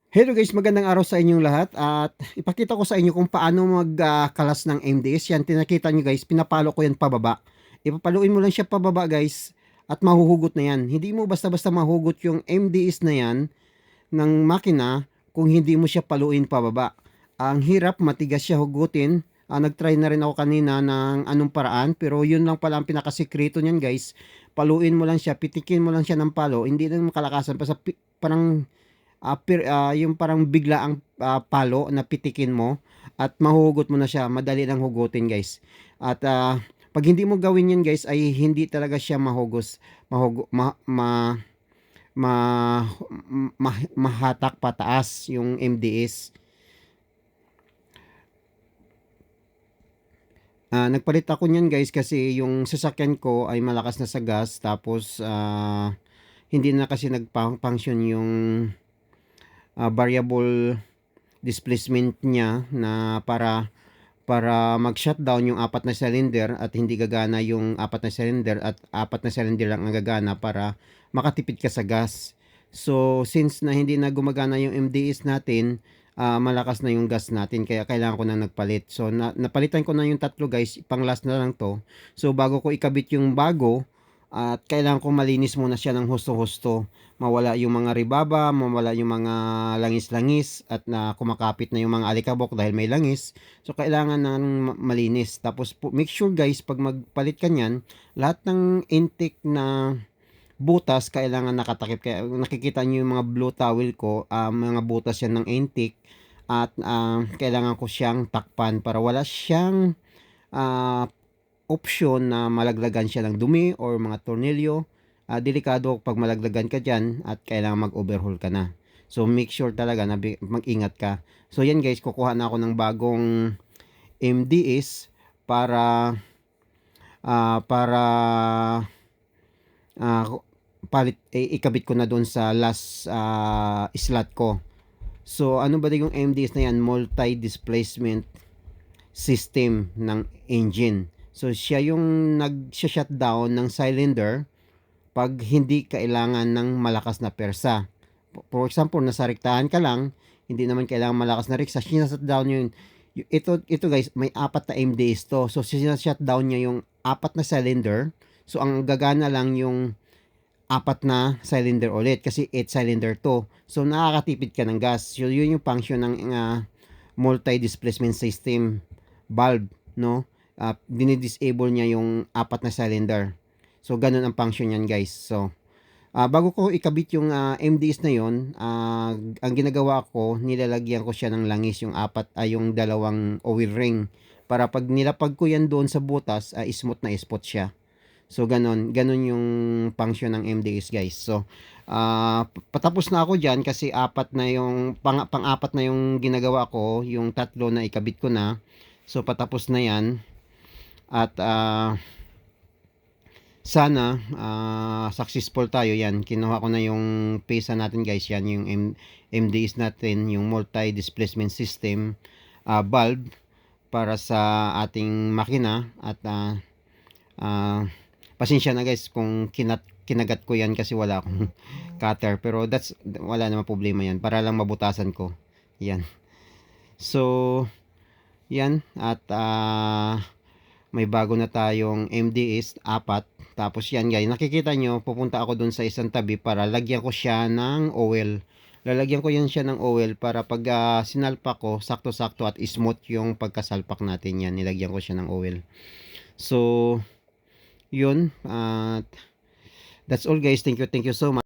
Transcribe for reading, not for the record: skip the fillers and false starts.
Hello guys, magandang araw sa inyong lahat at ipakita ko sa inyo kung paano magkalas ng MDS. Yan, tinakita nyo guys, pinapalo ko yan pababa. Ipapaluin mo lang siya pababa guys at mahuhugot na yan. Hindi mo basta-basta mahugot yung MDS na yan ng makina kung hindi mo siya paluin pababa. Ang hirap, matigas siya hugutin. Nag-try na rin ako kanina ng anong paraan pero yun lang pala ang pinakasikreto niyan guys. Paluin mo lang siya, pitikin mo lang siya ng palo, hindi lang makalakasan pa sa parang yung parang bigla ang palo na pitikin mo at mahuhugot mo na siya, madali lang hugutin guys. At pag hindi mo gawin yan guys ay hindi talaga siya mahugos, mahugo, ma, mahatak pataas yung MDS. Nagpalit ako niyan guys kasi yung sasakyan ko ay malakas na sa gas tapos hindi na kasi nagpa-function yung variable displacement niya na para mag-shutdown yung apat na cylinder at hindi gagana yung apat na cylinder at apat na cylinder lang ang gagana para makatipid ka sa gas. So since na hindi na gumagana yung MDS natin, malakas na yung gas natin kaya kailangan ko na nagpalit. So napalitan ko na yung tatlo guys, pang last na lang to. So bago ko ikabit yung bago, at kailangan ko malinis muna siya ng husto-husto, mawala yung mga ribaba, mawala yung mga langis-langis at na kumakapit na yung mga alikabok dahil may langis. So kailangan ng malinis. Tapos make sure guys, pag magpalit ka niyan, lahat ng intake na butas kailangan nakatakip. Kaya nakikita niyo yung mga blue towel ko, mga butas yan ng intake at kailangan ko siyang takpan para wala siyang uh, option na malaglagan siya ng dumi or mga tornilyo. Delikado pag malaglagan ka dyan at kailangan mag-overhaul ka na. So make sure talaga na mag-ingat ka. So yan guys, kukuha na ako ng bagong MDS para uh, ikabit ko na doon sa last slot ko. So ano ba yung MDS na yan? Multi-displacement system ng engine. So siya yung nag-shutdown ng cylinder pag hindi kailangan ng malakas na persa. For example, nasa rektahan ka lang, hindi naman kailangan malakas na reksa, sinashutdown yun. Ito guys, may apat na MDs to. So sinashutdown niya yung apat na cylinder. So ang gagana lang yung apat na cylinder ulit kasi 8 cylinder to. So nakakatipid ka ng gas. So yun yung function ng multi-displacement system valve, no? Dinidisable niya yung apat na cylinder. So ganun ang function niyan guys. So bago ko ikabit yung MDS na yon, ang ginagawa ko, nilalagyan ko siya ng langis yung yung dalawang oil ring para pag nilapag ko yan doon sa butas, smooth na spot siya. So ganun yung function ng MDS guys. So patapos na ako diyan kasi apat na yung pang-apat na yung ginagawa ko, yung tatlo na ikabit ko na. So patapos na yan at sana successful tayo. Yan, kinuha ko na yung pesa natin guys. Yan yung MDS natin, yung multi displacement system valve para sa ating makina. At pasensya na guys kung kinagat ko yan kasi wala akong cutter, pero wala namang problema yan, para lang mabutasan ko yan. So yan, at may bago na tayong MDS, apat. Tapos yan guys, nakikita nyo, pupunta ako dun sa isang tabi para lagyan ko siya ng oil. Lalagyan ko yan siya ng oil para pag sinalpak ko, sakto-sakto at smooth yung pagkasalpak natin yan. Nilagyan ko siya ng oil. So, yun. That's all guys. Thank you so much.